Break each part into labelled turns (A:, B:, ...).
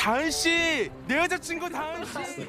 A: 다은 씨, 내 여자친구 다은 씨.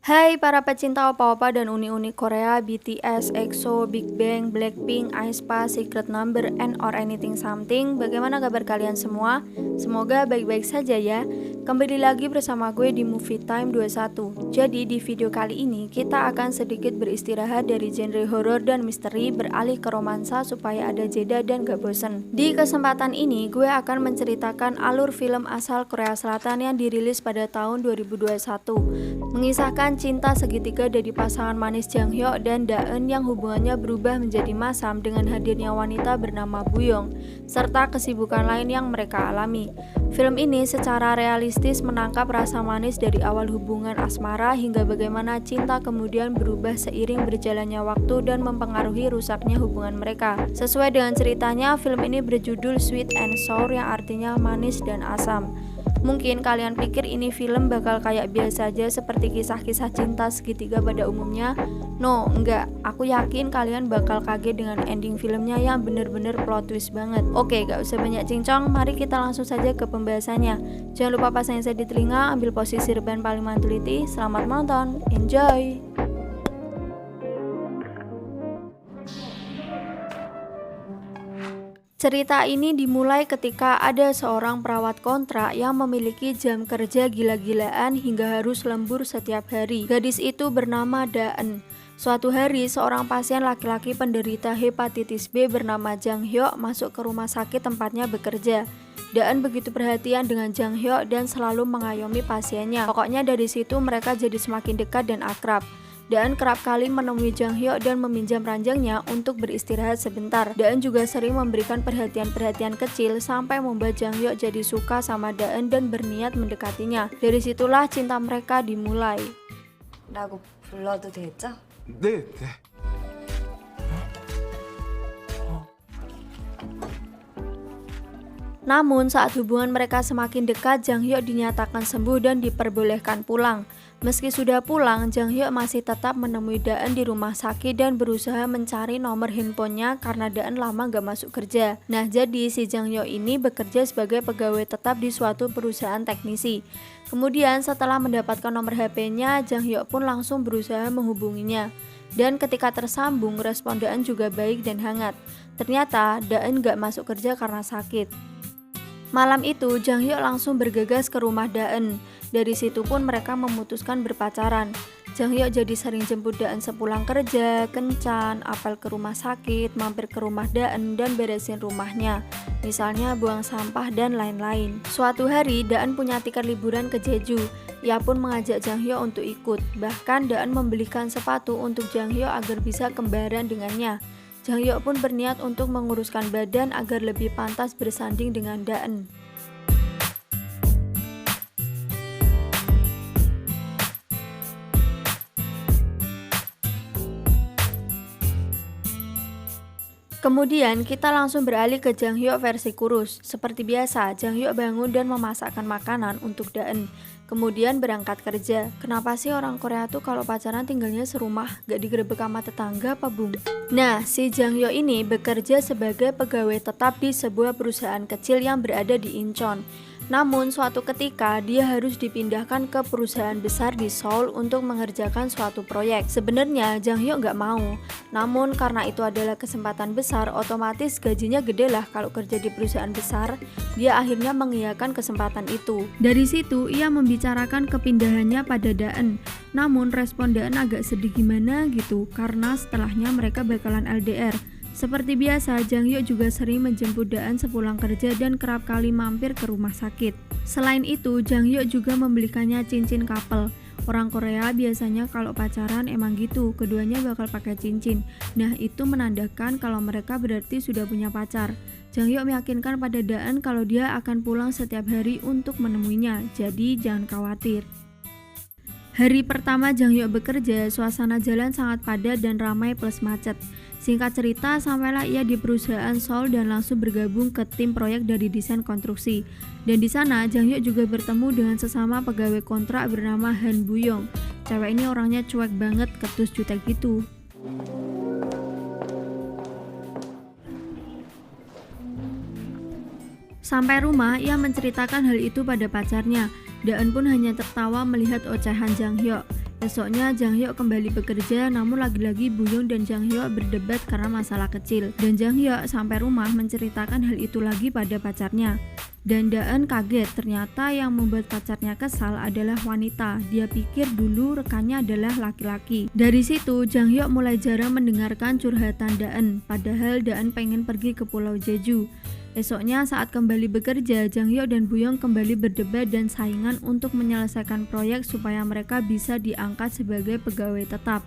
B: Hai para pecinta opa-opa dan uni-uni Korea, BTS, EXO, Big Bang, Blackpink, aespa, Secret Number, and or anything something. Bagaimana kabar kalian semua? Semoga baik-baik saja ya. Kembali lagi bersama gue di Movie Time 21. Jadi di video kali ini kita akan sedikit beristirahat dari genre horor dan misteri, beralih ke romansa supaya ada jeda dan gak bosen. Di kesempatan ini gue akan menceritakan alur film asal Korea Selatan yang dirilis pada tahun 2021, mengisahkan cinta segitiga dari pasangan manis Jang Hyuk dan Daeun yang hubungannya berubah menjadi masam dengan hadirnya wanita bernama Buyong, serta kesibukan lain yang mereka alami. Film ini secara realistis menangkap rasa manis dari awal hubungan asmara hingga bagaimana cinta kemudian berubah seiring berjalannya waktu dan mempengaruhi rusaknya hubungan mereka. Sesuai dengan ceritanya, film ini berjudul Sweet and Sour yang artinya manis dan asam. Mungkin kalian pikir ini film bakal kayak biasa aja seperti kisah-kisah cinta segitiga pada umumnya. No, enggak. Aku yakin kalian bakal kaget dengan ending filmnya yang bener-bener plot twist banget. Oke, gak usah banyak cincong, mari kita langsung saja ke pembahasannya. Jangan lupa pasangin saya di telinga, ambil posisi rebahan paling manteliti. Selamat menonton, enjoy! Cerita ini dimulai ketika ada seorang perawat kontrak yang memiliki jam kerja gila-gilaan hingga harus lembur setiap hari. Gadis itu bernama Daeun. Suatu hari, seorang pasien laki-laki penderita hepatitis B bernama Jang Hyuk masuk ke rumah sakit tempatnya bekerja. Daeun begitu perhatian dengan Jang Hyuk dan selalu mengayomi pasiennya. Pokoknya dari situ mereka jadi semakin dekat dan akrab. Daeun kerap kali menemui Jang Hyuk dan meminjam ranjangnya untuk beristirahat sebentar. Daeun juga sering memberikan perhatian-perhatian kecil sampai membuat Jang Hyuk jadi suka sama Daeun dan berniat mendekatinya. Dari situlah cinta mereka dimulai.
C: 라고 불러도 되죠?
A: 네, 네.
B: Namun saat hubungan mereka semakin dekat, Jang Hyuk dinyatakan sembuh dan diperbolehkan pulang. Meski sudah pulang, Jang Hyuk masih tetap menemui Daeun di rumah sakit dan berusaha mencari nomor handphonenya karena Daeun lama gak masuk kerja. Nah, jadi si Jang Hyuk ini bekerja sebagai pegawai tetap di suatu perusahaan teknisi. Kemudian setelah mendapatkan nomor HP-nya, Jang Hyuk pun langsung berusaha menghubunginya. Dan ketika tersambung, respon Daeun juga baik dan hangat. Ternyata Daeun gak masuk kerja karena sakit. Malam itu, Jang Hyuk langsung bergegas ke rumah Daeun. Dari situ pun mereka memutuskan berpacaran. Jang Hyuk jadi sering jemput Daeun sepulang kerja, kencan, apel ke rumah sakit, mampir ke rumah Daeun dan beresin rumahnya. Misalnya buang sampah dan lain-lain. Suatu hari, Daeun punya tiket liburan ke Jeju. Ia pun mengajak Jang Hyuk untuk ikut. Bahkan Daeun membelikan sepatu untuk Jang Hyuk agar bisa kembaran dengannya. Jang Hyuk pun berniat untuk menguruskan badan agar lebih pantas bersanding dengan Daeun. Kemudian kita langsung beralih ke Jang Hyuk versi kurus. Seperti biasa, Jang Hyuk bangun dan memasakkan makanan untuk Daeun. Kemudian berangkat kerja. Kenapa sih orang Korea tuh kalau pacaran tinggalnya serumah, gak digerebek sama tetangga apa bung? Nah, si Jang Hyuk ini bekerja sebagai pegawai tetap di sebuah perusahaan kecil yang berada di Incheon. Namun suatu ketika dia harus dipindahkan ke perusahaan besar di Seoul untuk mengerjakan suatu proyek. Sebenarnya Jang Hyuk gak mau, namun karena itu adalah kesempatan besar, otomatis gajinya gede lah kalau kerja di perusahaan besar. Dia akhirnya mengiyakan kesempatan itu. Dari situ ia membicarakan kepindahannya pada Daeun. Namun respon Daeun agak sedih gimana gitu, karena setelahnya mereka bakalan LDR. Seperti biasa, Jang Hyuk juga sering menjemput Daeun sepulang kerja dan kerap kali mampir ke rumah sakit. Selain itu, Jang Hyuk juga membelikannya cincin couple. Orang Korea biasanya kalau pacaran emang gitu, keduanya bakal pakai cincin. Nah, itu menandakan kalau mereka berarti sudah punya pacar. Jang Hyuk meyakinkan pada Daeun kalau dia akan pulang setiap hari untuk menemuinya, jadi jangan khawatir. Hari pertama Jang Hyuk bekerja, suasana jalan sangat padat dan ramai plus macet. Singkat cerita, sampailah ia di perusahaan Seoul dan langsung bergabung ke tim proyek dari desain konstruksi. Dan di sana, Jang Hyuk juga bertemu dengan sesama pegawai kontrak bernama Han Buyong. Cewek ini orangnya cuek banget, ketus jutek gitu. Sampai rumah, ia menceritakan hal itu pada pacarnya. Daen pun hanya tertawa melihat ocehan Jang Hyuk. Esoknya Jang Hyuk kembali bekerja, namun lagi-lagi Buyong dan Jang Hyuk berdebat karena masalah kecil. Dan Jang Hyuk sampai rumah menceritakan hal itu lagi pada pacarnya. Dan Daen kaget, ternyata yang membuat pacarnya kesal adalah wanita. Dia pikir dulu rekannya adalah laki-laki. Dari situ Jang Hyuk mulai jarang mendengarkan curhatan Daen, padahal Daen pengen pergi ke Pulau Jeju. Esoknya saat kembali bekerja, Jang Hyuk dan Buyong kembali berdebat dan saingan untuk menyelesaikan proyek supaya mereka bisa diangkat sebagai pegawai tetap.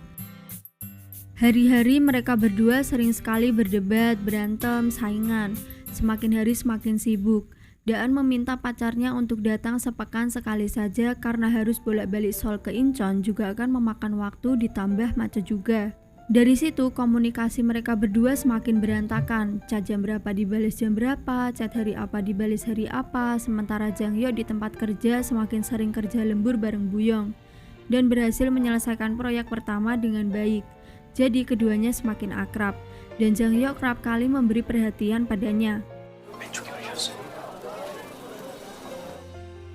B: Hari-hari mereka berdua sering sekali berdebat, berantem, saingan. Semakin hari semakin sibuk. Daen meminta pacarnya untuk datang sepekan sekali saja karena harus bolak-balik Seoul ke Incheon juga akan memakan waktu ditambah macet juga. Dari situ komunikasi mereka berdua semakin berantakan. Chat jam berapa dibalas jam berapa, chat hari apa dibalas hari apa. Sementara Jang Hyuk di tempat kerja semakin sering kerja lembur bareng Buyong dan berhasil menyelesaikan proyek pertama dengan baik. Jadi keduanya semakin akrab dan Jang Hyuk kerap kali memberi perhatian padanya.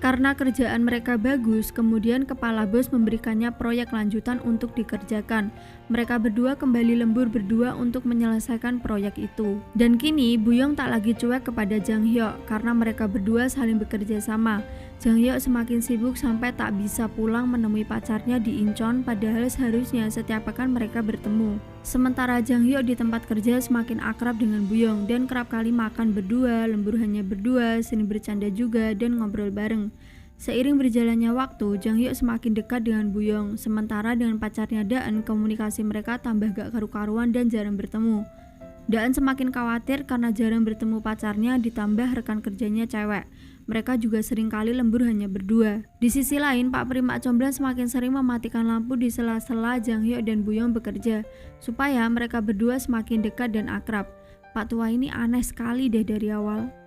B: Karena kerjaan mereka bagus, kemudian kepala bos memberikannya proyek lanjutan untuk dikerjakan. Mereka berdua kembali lembur berdua untuk menyelesaikan proyek itu. Dan kini Buyong tak lagi cuek kepada Jang Hyuk karena mereka berdua saling bekerja sama. Jang Hyuk semakin sibuk sampai tak bisa pulang menemui pacarnya di Incheon, padahal seharusnya setiap pekan mereka bertemu. Sementara Jang Hyuk di tempat kerja semakin akrab dengan Buyong dan kerap kali makan berdua, lembur hanya berdua, sering bercanda juga dan ngobrol bareng. Seiring berjalannya waktu, Jang Hyuk semakin dekat dengan Buyong, sementara dengan pacarnya Daen komunikasi mereka tambah gak karu-karuan dan jarang bertemu. Daen semakin khawatir karena jarang bertemu pacarnya ditambah rekan kerjanya cewek. Mereka juga sering kali lembur hanya berdua. Di sisi lain, Pak Primak Comblan semakin sering mematikan lampu di sela-sela Jang Hyuk dan Buyong bekerja, supaya mereka berdua semakin dekat dan akrab. Pak tua ini aneh sekali deh dari awal.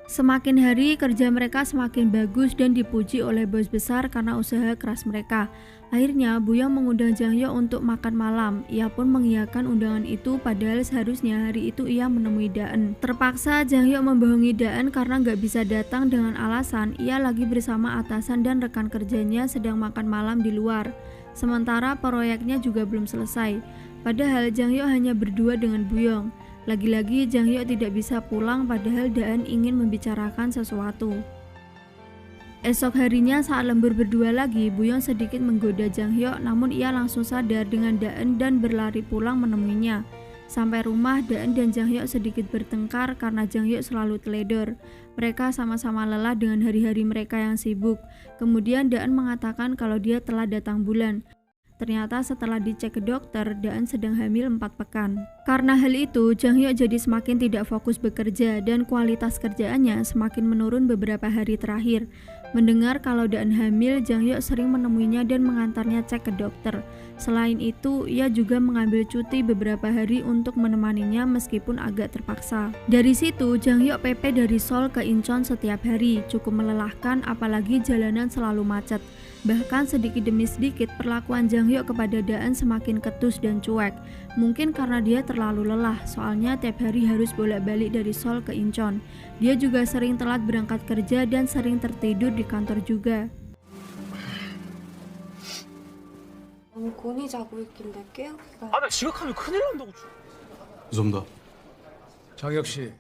B: Semakin hari kerja mereka semakin bagus dan dipuji oleh bos besar karena usaha keras mereka. Akhirnya Buyong mengundang Jang Hyuk untuk makan malam. Ia pun mengiyakan undangan itu padahal seharusnya hari itu ia menemui Daen. Terpaksa Jang Hyuk membohongi Daen karena gak bisa datang dengan alasan ia lagi bersama atasan dan rekan kerjanya sedang makan malam di luar. Sementara proyeknya juga belum selesai. Padahal Jang Hyuk hanya berdua dengan Buyong. Lagi-lagi Jang Hyuk tidak bisa pulang padahal Daen ingin membicarakan sesuatu. Esok harinya saat lembur berdua lagi, Buyong sedikit menggoda Jang Hyuk namun ia langsung sadar dengan Daen dan berlari pulang menemuinya. Sampai rumah, Daen dan Jang Hyuk sedikit bertengkar karena Jang Hyuk selalu teledor. Mereka sama-sama lelah dengan hari-hari mereka yang sibuk. Kemudian Daen mengatakan kalau dia telah datang bulan. Ternyata setelah dicek ke dokter, Daen sedang hamil 4 pekan. Karena hal itu, Jang Hyuk jadi semakin tidak fokus bekerja dan kualitas kerjaannya semakin menurun beberapa hari terakhir. Mendengar kalau Daen hamil, Jang Hyuk sering menemuinya dan mengantarnya cek ke dokter. Selain itu, ia juga mengambil cuti beberapa hari untuk menemaninya meskipun agak terpaksa. Dari situ, Jang Hyuk PP dari Seoul ke Incheon setiap hari, cukup melelahkan apalagi jalanan selalu macet. Bahkan sedikit demi sedikit perlakuan Jang Hyuk kepada Daen semakin ketus dan cuek. Mungkin karena dia terlalu lelah, soalnya tiap hari harus bolak-balik dari Seoul ke Incheon. Dia juga sering telat berangkat kerja dan sering tertidur di kantor juga.
C: 너무 곤히 자고 있길래 깨우기가.
A: 나 지각하면 큰일 난다고.
D: 죄송합니다.
A: 장혁 씨.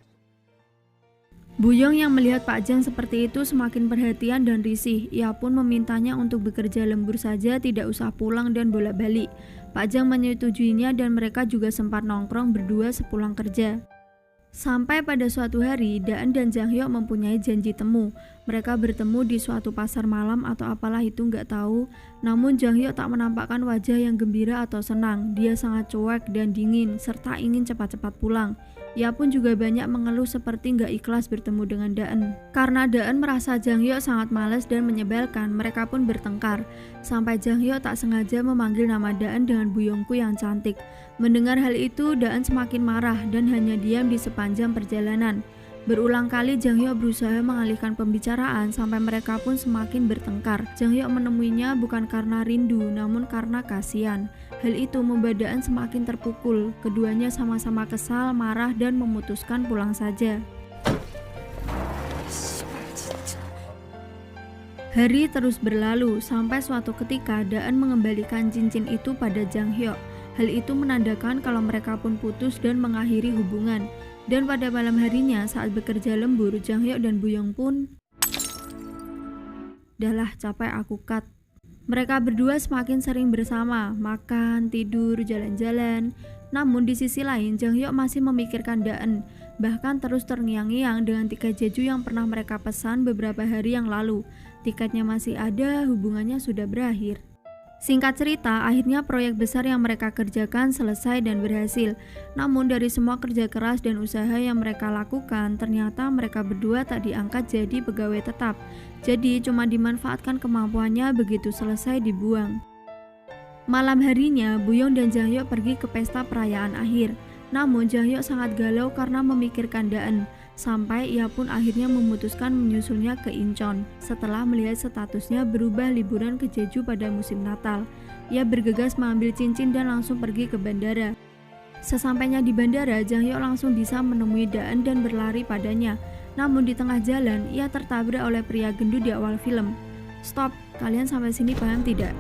B: Buyong yang melihat Pak Jang seperti itu semakin perhatian dan risih. Ia pun memintanya untuk bekerja lembur saja, tidak usah pulang dan bolak-balik. Pak Jang menyetujuinya dan mereka juga sempat nongkrong berdua sepulang kerja. Sampai pada suatu hari, Daen dan Jang Hyuk mempunyai janji temu. Mereka bertemu di suatu pasar malam atau apalah itu nggak tahu. Namun Jang Hyuk tak menampakkan wajah yang gembira atau senang. Dia sangat cuek dan dingin serta ingin cepat-cepat pulang. Ia pun juga banyak mengeluh seperti nggak ikhlas bertemu dengan Daen. Karena Daen merasa Jang Hyuk sangat malas dan menyebalkan, mereka pun bertengkar. Sampai Jang Hyuk tak sengaja memanggil nama Daen dengan Buyongku yang cantik. Mendengar hal itu, Daen semakin marah dan hanya diam di sepanjang perjalanan. Berulang kali Jang Hyuk berusaha mengalihkan pembicaraan sampai mereka pun semakin bertengkar. Jang Hyuk menemuinya bukan karena rindu, namun karena kasihan. Hal itu membuat Daen semakin terpukul. Keduanya sama-sama kesal, marah, dan memutuskan pulang saja. Hari terus berlalu sampai suatu ketika Daen mengembalikan cincin itu pada Jang Hyuk. Hal itu menandakan kalau mereka pun putus dan mengakhiri hubungan. Dan pada malam harinya saat bekerja lembur, Jang Hyuk dan Buyong pun "Dahlah, capek aku cut." Mereka berdua semakin sering bersama, makan, tidur, jalan-jalan. Namun di sisi lain, Jang Hyuk masih memikirkan Daen, bahkan terus terngiang-ngiang dengan tiket Jeju yang pernah mereka pesan beberapa hari yang lalu. Tiketnya masih ada, hubungannya sudah berakhir. Singkat cerita, akhirnya proyek besar yang mereka kerjakan selesai dan berhasil. Namun dari semua kerja keras dan usaha yang mereka lakukan, ternyata mereka berdua tak diangkat jadi pegawai tetap. Jadi cuma dimanfaatkan kemampuannya, begitu selesai dibuang. Malam harinya, Buyong dan Jang Hyuk pergi ke pesta perayaan akhir. Namun Jang Hyuk sangat galau karena memikirkan Daen. Sampai ia pun akhirnya memutuskan menyusulnya ke Incheon setelah melihat statusnya berubah liburan ke Jeju pada musim Natal. Ia bergegas mengambil cincin dan langsung pergi ke bandara. Sesampainya di bandara, Jang Hyuk langsung bisa menemui Daen dan berlari padanya. Namun di tengah jalan, ia tertabrak oleh pria gendut di awal film. Stop, kalian sampai sini paham tidak?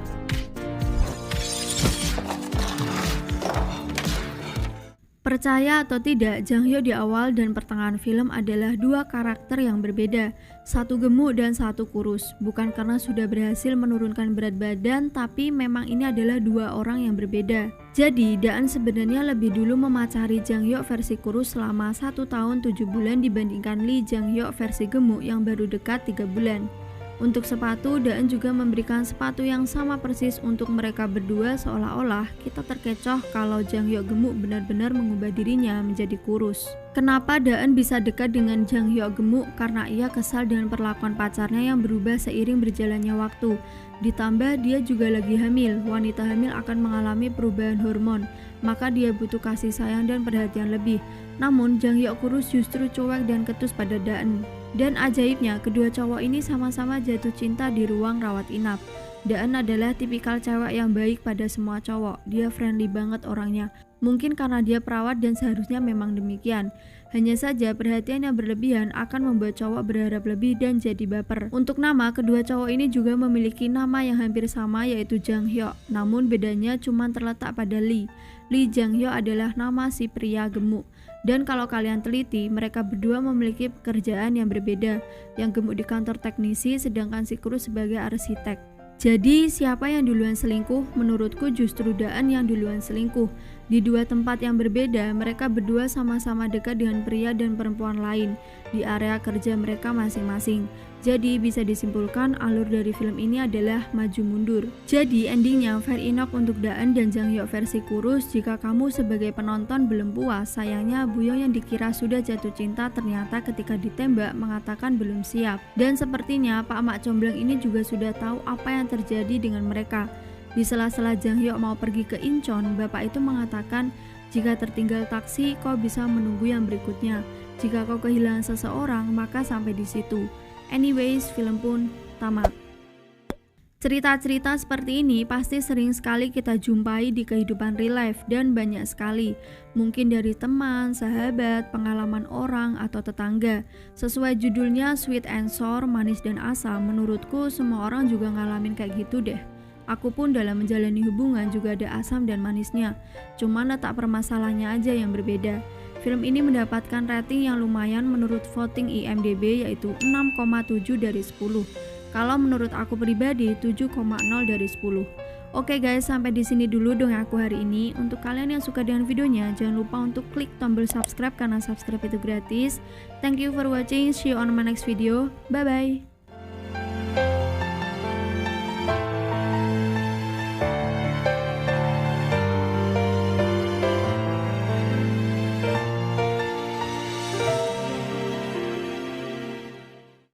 B: Percaya atau tidak, Jang Hyuk di awal dan pertengahan film adalah dua karakter yang berbeda. Satu gemuk dan satu kurus. Bukan karena sudah berhasil menurunkan berat badan, tapi memang ini adalah dua orang yang berbeda. Jadi, Daen sebenarnya lebih dulu memacari Jang Hyuk versi kurus selama 1 tahun 7 bulan dibandingkan Lee Jang Hyuk versi gemuk yang baru dekat 3 bulan. Untuk sepatu, Daen juga memberikan sepatu yang sama persis untuk mereka berdua, seolah-olah kita terkecoh kalau Jang Hyuk gemuk benar-benar mengubah dirinya menjadi kurus. Kenapa Daen bisa dekat dengan Jang Hyuk gemuk? Karena ia kesal dengan perlakuan pacarnya yang berubah seiring berjalannya waktu. Ditambah dia juga lagi hamil. Wanita hamil akan mengalami perubahan hormon, maka dia butuh kasih sayang dan perhatian lebih. Namun Jang Hyuk kurus justru cuek dan ketus pada Daen. Dan ajaibnya, kedua cowok ini sama-sama jatuh cinta di ruang rawat inap. Daen adalah tipikal cewek yang baik pada semua cowok. Dia friendly banget orangnya. Mungkin karena dia perawat dan seharusnya memang demikian. Hanya saja perhatian yang berlebihan akan membuat cowok berharap lebih dan jadi baper. Untuk nama, kedua cowok ini juga memiliki nama yang hampir sama, yaitu Jang Hyuk. Namun bedanya cuma terletak pada Lee. Lee Jang Hyuk adalah nama si pria gemuk. Dan kalau kalian teliti, mereka berdua memiliki pekerjaan yang berbeda. Yang gemuk di kantor teknisi, sedangkan si kurus sebagai arsitek. Jadi siapa yang duluan selingkuh? Menurutku justru Daen yang duluan selingkuh. Di dua tempat yang berbeda, mereka berdua sama-sama dekat dengan pria dan perempuan lain di area kerja mereka masing-masing. Jadi bisa disimpulkan alur dari film ini adalah maju mundur. Jadi endingnya fair enough untuk Daen dan Jang Hyuk versi kurus. Jika kamu sebagai penonton belum puas, sayangnya Buyong yang dikira sudah jatuh cinta ternyata ketika ditembak mengatakan belum siap. Dan sepertinya Pak Mak Comblang ini juga sudah tahu apa yang terjadi dengan mereka. Di sela-sela Jang Hyuk mau pergi ke Incheon, bapak itu mengatakan, jika tertinggal taksi, kau bisa menunggu yang berikutnya. Jika kau kehilangan seseorang, maka sampai di situ. Anyways, film pun tamat. Cerita-cerita seperti ini pasti sering sekali kita jumpai di kehidupan real life dan banyak sekali. Mungkin dari teman, sahabat, pengalaman orang, atau tetangga. Sesuai judulnya Sweet and Sour, manis dan asam, menurutku semua orang juga ngalamin kayak gitu deh. Aku pun dalam menjalani hubungan juga ada asam dan manisnya. Cuman letak permasalahannya aja yang berbeda. Film ini mendapatkan rating yang lumayan menurut voting IMDb, yaitu 6,7 dari 10. Kalau menurut aku pribadi 7,0 dari 10. Oke guys, sampai di sini dulu dong aku hari ini. Untuk kalian yang suka dengan videonya, jangan lupa untuk klik tombol subscribe karena subscribe itu gratis. Thank you for watching. See you on my next video. Bye bye.